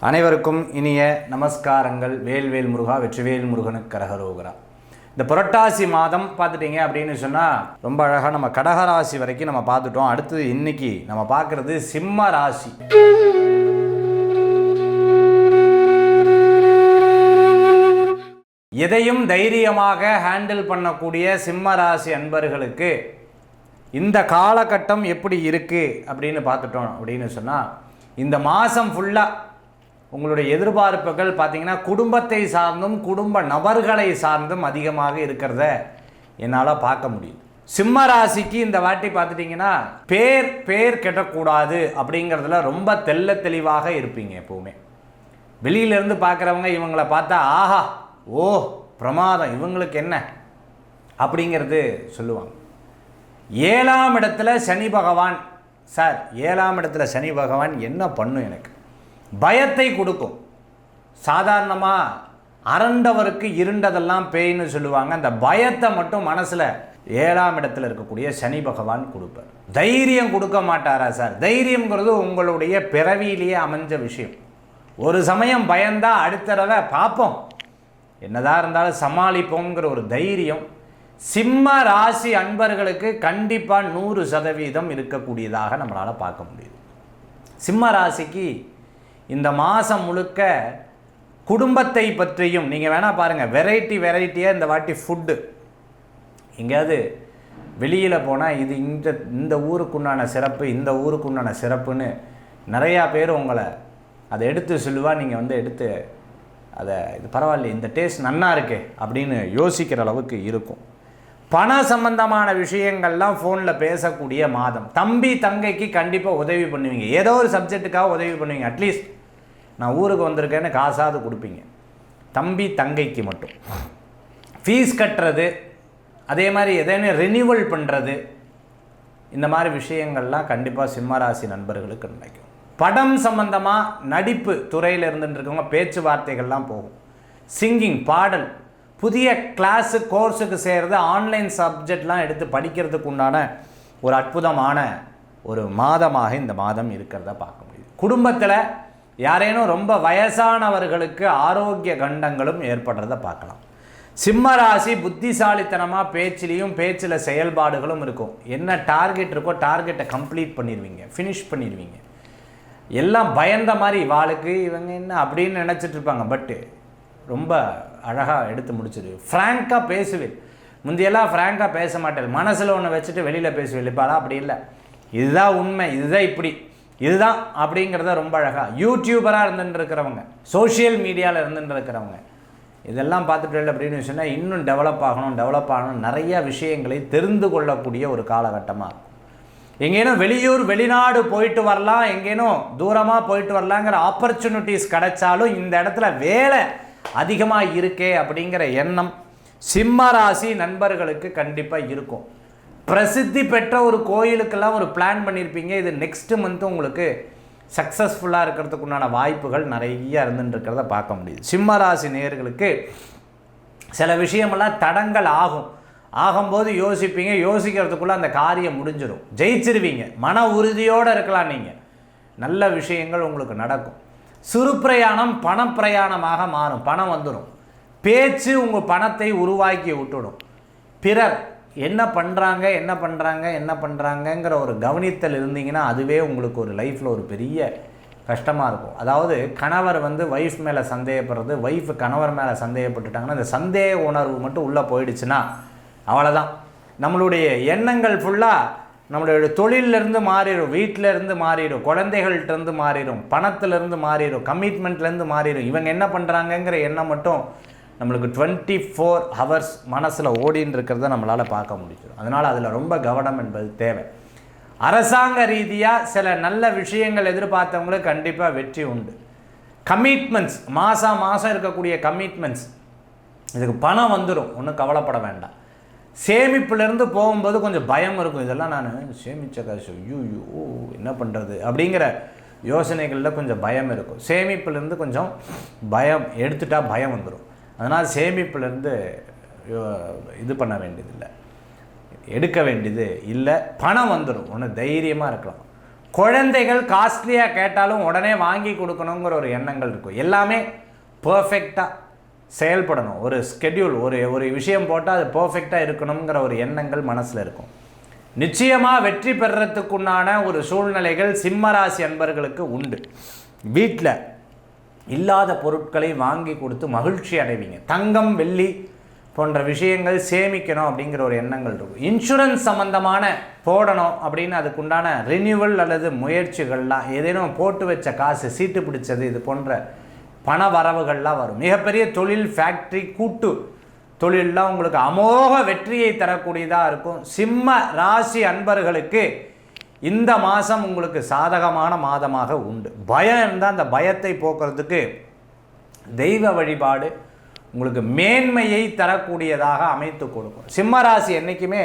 அனைவருக்கும் இனிய நமஸ்காரங்கள். வேல்வேல் முருகா, வெற்றிவேல் முருகனுக்கு கரகரோகரா. இந்த புரட்டாசி மாதம் பார்த்துட்டிங்க அப்படின்னு சொன்னால் ரொம்ப அழகாக நம்ம கடகராசி வரைக்கும் நம்ம பார்த்துட்டோம். அடுத்தது இன்னைக்கு நம்ம பார்க்குறது சிம்ம ராசி. எதையும் தைரியமாக ஹேண்டில் பண்ணக்கூடிய சிம்ம ராசி அன்பர்களுக்கு இந்த காலகட்டம் எப்படி இருக்குது அப்படின்னு பார்த்துட்டோம் அப்படின்னு சொன்னால், இந்த மாதம் ஃபுல்லாக உங்களுடைய எதிர்பார்ப்புகள் பார்த்திங்கன்னா குடும்பத்தை சார்ந்தும் குடும்ப நபர்களை சார்ந்தும் அதிகமாக இருக்கிறத என்னால் பார்க்க முடியுது. சிம்ம ராசிக்கு இந்த வாட்டி பார்த்துட்டிங்கன்னா பேர் கெட்டக்கூடாது அப்படிங்கிறதுல ரொம்ப தெளிவாக இருப்பீங்க. எப்போவுமே வெளியிலேருந்து பார்க்குறவங்க இவங்களை பார்த்தா ஆஹா ஓ பிரமாதம் இவங்களுக்கு என்ன அப்படிங்கிறது சொல்லுவாங்க. 7ஆம் இடத்துல சனி பகவான், சார் 7ஆம் இடத்துல சனி பகவான் என்ன பண்ணும்? எனக்கு பயத்தை கொடுக்கும். சாதாரணமாக அரண்டவருக்கு இருண்டதெல்லாம் பேய்னு சொல்லுவாங்க. அந்த பயத்தை மட்டும் மனசில் 7ஆம் இடத்துல இருக்கக்கூடிய சனி பகவான் கொடுப்பார். தைரியம் கொடுக்க மாட்டாரா சார்? தைரியங்கிறது உங்களுடைய பிறவியிலேயே அமைஞ்ச விஷயம். ஒரு சமயம் பயந்தா அடுத்த தடவை பார்ப்போம், என்னதான் இருந்தாலும் சமாளிப்போங்கிற ஒரு தைரியம் சிம்ம ராசி அன்பர்களுக்கு கண்டிப்பாக 100% இருக்கக்கூடியதாக நம்மளால் பார்க்க முடியுது. சிம்ம ராசிக்கு இந்த மாதம் முழுக்க குடும்பத்தை பற்றியும் நீங்கள் வேணால் பாருங்கள், வெரைட்டியாக இந்த வாட்டி ஃபுட்டு எங்கேயாவது வெளியில் போனால் இது இந்த ஊருக்குண்டான சிறப்பு, இந்த ஊருக்குண்டான சிறப்புன்னு நிறையா பேர் உங்களை அதை எடுத்து சொல்லுவா. நீங்கள் வந்து எடுத்து அதை இது பரவாயில்ல, இந்த டேஸ்ட் நன்னா இருக்கே அப்படின்னு யோசிக்கிற அளவுக்கு இருக்கும். பண சம்பந்தமான விஷயங்கள்லாம் ஃபோனில் பேசக்கூடிய மாதம். தம்பி தங்கைக்கு கண்டிப்பாக உதவி பண்ணுவீங்க, ஏதோ ஒரு சப்ஜெக்ட்டுக்காக உதவி பண்ணுவீங்க. அட்லீஸ்ட் நான் ஊருக்கு வந்திருக்கேன்னு காசாவது கொடுப்பீங்க. தம்பி தங்கைக்கு மட்டும் ஃபீஸ் கட்டுறது, அதே மாதிரி எதையும் ரெனியூவல் பண்ணுறது, இந்த மாதிரி விஷயங்கள்லாம் கண்டிப்பாக சிம்மராசி நண்பர்களுக்கு நினைக்கும். படம் சம்பந்தமாக நடிப்பு துறையில் இருந்துட்டுருக்கவங்க பேச்சுவார்த்தைகள்லாம் போகும். சிங்கிங், பாடல், புதிய கிளாஸு கோர்ஸுக்கு சேர்றது, ஆன்லைன் சப்ஜெக்ட்லாம் எடுத்து படிக்கிறதுக்கு உண்டான ஒரு அற்புதமான ஒரு மாதமாக இந்த மாதம் இருக்கிறத பார்க்க முடியுது. குடும்பத்தில் யாரேனும் ரொம்ப வயசானவர்களுக்கு ஆரோக்கிய கண்டங்களும் ஏற்படுறத பார்க்கலாம். சிம்ம ராசி புத்திசாலித்தனமாக பேச்சில் செயல்பாடுகளும் இருக்கும். என்ன டார்கெட் இருக்கோ டார்கெட்டை கம்ப்ளீட் பண்ணிடுவீங்க, ஃபினிஷ் பண்ணிடுவீங்க. எல்லாம் பயந்த மாதிரி வாளுக்கு இவங்க என்ன அப்படின்னு நினச்சிட்டு இருப்பாங்க. பட்டு ரொம்ப அழகாக எடுத்து முடிச்சிடு. ஃப்ராங்காக பேசுவேன். முந்தையெல்லாம் ஃப்ராங்காக பேச மாட்டேன், மனசில் ஒன்று வச்சுட்டு வெளியில் பேசுவேன். இப்போலாம் அப்படி இல்லை, இதுதான் உண்மை, இதுதான் இப்படி, இதுதான் அப்படிங்கிறத ரொம்ப அழகாக யூடியூபராக இருந்துட்டு இருக்கிறவங்க, சோஷியல் மீடியாவில் இருந்துட்டு இருக்கிறவங்க இதெல்லாம் பார்த்துட்டு அப்படின்னு சொன்னால் இன்னும் டெவலப் ஆகணும் நிறைய விஷயங்களை தெரிந்து கொள்ளக்கூடிய ஒரு காலகட்டமாக இருக்கும். எங்கேனும் வெளியூர் வெளிநாடு போயிட்டு வரலாம், எங்கேனும் தூரமாக போயிட்டு வரலாங்கிற ஆப்பர்ச்சுனிட்டிஸ் கிடைச்சாலும் இந்த இடத்துல வேலை அதிகமாக இருக்கே அப்படிங்கிற எண்ணம் சிம்ம ராசி நண்பர்களுக்கு கண்டிப்பாக இருக்கும். பிரசித்தி பெற்ற ஒரு கோயிலுக்கெல்லாம் ஒரு பிளான் பண்ணியிருப்பீங்க. இது நெக்ஸ்ட் மந்த்து உங்களுக்கு சக்ஸஸ்ஃபுல்லாக இருக்கிறதுக்கு உண்டான வாய்ப்புகள் நிறைய இருந்துருக்கிறத பார்க்க முடியுது. சிம்ம ராசி நேயர்களுக்கு சில விஷயமெல்லாம் தடங்கள் ஆகும்போது யோசிப்பீங்க, யோசிக்கிறதுக்குள்ளே அந்த காரியம் முடிஞ்சிடும், ஜெயிச்சிருவீங்க. மன உறுதியோடு இருக்கலாம். நீங்கள் நல்ல விஷயங்கள் உங்களுக்கு நடக்கும். சுறுப்பிரயாணம் பணப்பிரயாணமாக மாறும், பணம் வந்துடும். பேச்சு உங்கள் பணத்தை உருவாக்கி விட்டுடும். பிறர் என்ன பண்ணுறாங்கங்கிற ஒரு கவனித்தல் இருந்தீங்கன்னா அதுவே உங்களுக்கு ஒரு லைஃப்பில் ஒரு பெரிய கஷ்டமாக இருக்கும். அதாவது கணவர் வந்து ஒய்ஃப் மேலே சந்தேகப்படுறது, ஒய்ஃப் கணவர் மேலே சந்தேகப்பட்டுட்டாங்கன்னா இந்த சந்தேக உணர்வு மட்டும் உள்ளே போயிடுச்சுன்னா அவ்வளோதான். நம்மளுடைய எண்ணங்கள் ஃபுல்லாக நம்மளுடைய தொழிலிருந்து மாறிடும், வீட்டிலேருந்து மாறிடும், குழந்தைகள்கிட்டருந்து மாறிடும், பணத்திலேருந்து மாறிடும், கமிட்மெண்ட்லேருந்து மாறிடும். இவங்க என்ன பண்ணுறாங்கங்கிற எண்ணம் மட்டும் நம்மளுக்கு 24 hours மனசில் ஓடின்னு இருக்கிறத நம்மளால் பார்க்க முடியும். அதனால் அதில் ரொம்ப கவனம் என்பது தேவை. அரசாங்க ரீதியாக சில நல்ல விஷயங்கள் எதிர்பார்த்தவங்களுக்கு கண்டிப்பாக வெற்றி உண்டு. கமிட்மெண்ட்ஸ் மாதம் இருக்கக்கூடிய கமிட்மெண்ட்ஸ், இதுக்கு பணம் வந்துடும், ஒன்றும் கவலைப்பட வேண்டாம். சேமிப்புலேருந்து போகும்போது கொஞ்சம் பயம் இருக்கும். இதெல்லாம் நான் சேமித்த காசு ஐயோ என்ன பண்ணுறது அப்படிங்கிற யோசனைகளில் கொஞ்சம் பயம் இருக்கும். சேமிப்புலேருந்து கொஞ்சம் பயம் எடுத்துட்டால் பயம் வந்துடும். அதனால் சேமிப்புலேருந்து இது பண்ண வேண்டியதில்லை, எடுக்க வேண்டியது இல்லை, பணம் வந்துடும். ஒன்று தைரியமாக இருக்கலாம். குழந்தைகள் காஸ்ட்லியாக கேட்டாலும் உடனே வாங்கி கொடுக்கணுங்கிற ஒரு எண்ணங்கள் இருக்கும். எல்லாமே பர்ஃபெக்டாக செயல்படணும். ஒரு ஸ்கெட்யூல், ஒரு விஷயம் போட்டால் அது பர்ஃபெக்டாக இருக்கணுங்கிற ஒரு எண்ணங்கள் மனசில் இருக்கும். நிச்சயமாக வெற்றி பெறுறதுக்குண்டான ஒரு சூழ்நிலைகள் சிம்மராசி அன்பர்களுக்கு உண்டு. வீட்டில் இல்லாத பொருட்களை வாங்கி கொடுத்து மகிழ்ச்சி அடைவீங்க. தங்கம் வெள்ளி போன்ற விஷயங்கள் சேமிக்கணும் அப்படிங்கிற ஒரு எண்ணங்கள் இருக்கும். இன்சூரன்ஸ் சம்மந்தமான போடணும் அப்படின்னு அதுக்குண்டான ரினியூவல் அல்லது முயற்சிகள்லாம், ஏதேனும் போட்டு வச்ச காசு, சீட்டு பிடிச்சது, இது போன்ற பண வரவுகள்லாம் வரும். மிகப்பெரிய தொழில், ஃபேக்ட்ரி, கூட்டு தொழிலெலாம் உங்களுக்கு அமோக வெற்றியை தரக்கூடியதாக இருக்கும். சிம்ம ராசி அன்பர்களுக்கு இந்த மாதம் உங்களுக்கு சாதகமான மாதமாக உண்டு. பயம் இருந்தால் அந்த பயத்தை போக்குறதுக்கு தெய்வ வழிபாடு உங்களுக்கு மேன்மையை தரக்கூடியதாக அமைத்து கொடுக்கும். சிம்மராசி என்றைக்குமே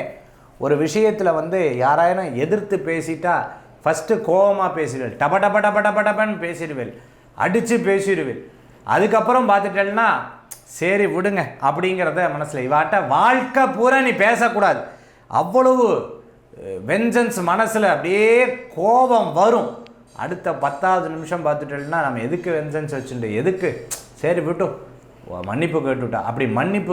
ஒரு விஷயத்தில் யாராயிரம் எதிர்த்து பேசிட்டா ஃபஸ்ட்டு கோபமாக பேசிடுவேன், டப டப டப டப டபன்னு பேசிடுவேன், அடித்து பேசிடுவேன். அதுக்கப்புறம் பார்த்துட்டேன்னா சரி விடுங்க அப்படிங்கிறத மனசில் இவாட்ட வாழ்க்கை பூரா நீ பேசக்கூடாது. அவ்வளவு வெஞ்சன்ஸ் மனசில் அப்படியே கோபம் வரும். அடுத்த 10வது நிமிஷம் பார்த்துட்டேன்னா நம்ம எதுக்கு வெஞ்சன்ஸ் வச்சுட்டு, எதுக்கு, சரி விட்டும், மன்னிப்பு கேட்டுவிட்டா, அப்படி மன்னிப்பு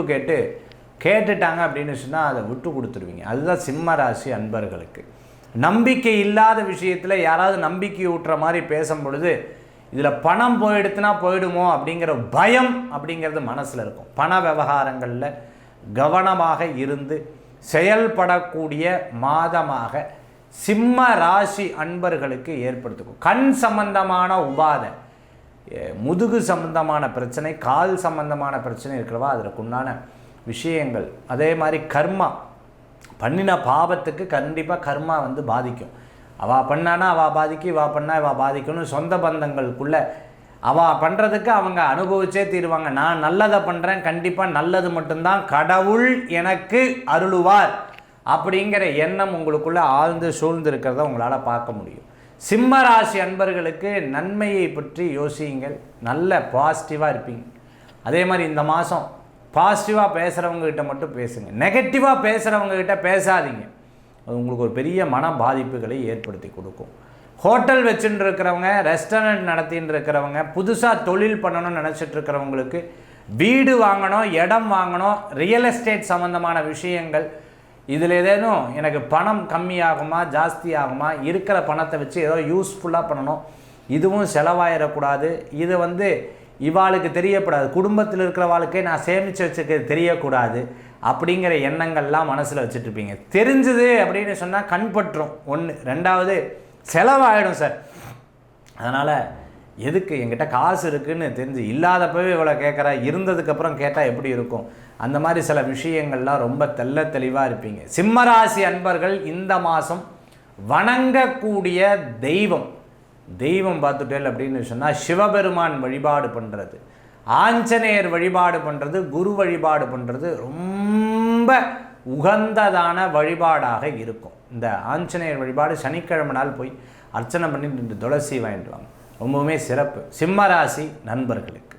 கேட்டுட்டாங்க அப்படின்னு சொன்னால் அதை விட்டு கொடுத்துருவீங்க. அதுதான் சிம்ம ராசி அன்பர்களுக்கு. நம்பிக்கை இல்லாத விஷயத்தில் யாராவது நம்பிக்கை ஊட்டுற மாதிரி பேசும் பொழுது இதில் பணம் போயிடுத்துனா போயிடுமோ அப்படிங்கிற பயம் அப்படிங்கிறது மனசில் இருக்கும். பண விவகாரங்களில் கவனமாக இருந்து செயல்படக்கூடிய மாதமாக சிம்ம ராசி அன்பர்களுக்கு ஏற்படுத்துக்கும். கண் சம்பந்தமான உபாதை, முதுகு சம்பந்தமான பிரச்சனை, கால் சம்பந்தமான பிரச்சனை இருக்கிறவா அதற்குண்டான விஷயங்கள். அதே மாதிரி கர்மா, பண்ணின பாவத்துக்கு கண்டிப்பாக கர்மா பாதிக்கும். அவள் பண்ணானா அவள் பாதிக்கும், இவா பண்ணா இவள் பாதிக்கணும். சொந்த பந்தங்களுக்குள்ளே அவள் பண்ணுறதுக்கு அவங்க அனுபவிச்சே தீருவாங்க. நான் நல்லதை பண்ணுறேன், கண்டிப்பாக நல்லது மட்டும்தான் கடவுள் எனக்கு அருளுவார் அப்படிங்கிற எண்ணம் உங்களுக்குள்ளே ஆழ்ந்து சூழ்ந்து இருக்கிறத உங்களால் பார்க்க முடியும். சிம்ம ராசி அன்பர்களுக்கு நன்மையை பற்றி யோசியுங்கள். நல்ல பாசிட்டிவாக இருப்பீங்க. அதே மாதிரி இந்த மாதம் பாசிட்டிவாக பேசுகிறவங்ககிட்ட மட்டும் பேசுங்க, நெகட்டிவாக பேசுகிறவங்ககிட்ட பேசாதீங்க. அது உங்களுக்கு ஒரு பெரிய மன பாதிப்புகளை ஏற்படுத்தி கொடுக்கும். ஹோட்டல் வச்சுட்டு இருக்கிறவங்க, ரெஸ்டாரண்ட் நடத்தின்னு இருக்கிறவங்க, புதுசாக தொழில் பண்ணணும்னு நினச்சிட்டு இருக்கிறவங்களுக்கு வீடு வாங்கணும், இடம் வாங்கணும், ரியல் எஸ்டேட் சம்மந்தமான விஷயங்கள், இதில் ஏதேனும் எனக்கு பணம் கம்மியாகுமா ஜாஸ்தி ஆகுமா, இருக்கிற பணத்தை வச்சு ஏதோ யூஸ்ஃபுல்லாக பண்ணணும், இதுவும் செலவாயிடக்கூடாது, இது இவாளுக்கு தெரியக்கூடாது, குடும்பத்தில் இருக்கிற வாழ்க்கை நான் சேமித்து வச்சுக்கிறது தெரியக்கூடாது அப்படிங்கிற எண்ணங்கள்லாம் மனசில் வச்சுட்ருப்பீங்க. தெரிஞ்சுது அப்படின்னு சொன்னால் கண்பற்றும் ஒன்று. ரெண்டாவது செலவாயிடும் சார், அதனால் எதுக்கு என்கிட்ட காசு இருக்குதுன்னு தெரிஞ்சு இல்லாதப்பவே இவ்வளோ கேட்குறா, இருந்ததுக்கப்புறம் கேட்டால் எப்படி இருக்கும், அந்த மாதிரி சில விஷயங்கள்லாம் ரொம்ப தெளிவாக இருப்பீங்க. சிம்மராசி அன்பர்கள் இந்த மாதம் வணங்கக்கூடிய தெய்வம் பார்த்துட்டேல் அப்படின்னு சொன்னால் சிவபெருமான் வழிபாடு பண்ணுறது, ஆஞ்சநேயர் வழிபாடு பண்ணுறது, குரு வழிபாடு பண்ணுறது ரொம்ப உகந்ததான வழிபாடாக இருக்கும். இந்த ஆஞ்சநேயர் வழிபாடு சனிக்கிழமை நாள் போய் அர்ச்சனை பண்ணி 2 துளசி வாங்கிட்டு வாங்க, ரொம்பவுமே சிறப்பு சிம்மராசி நண்பர்களுக்கு.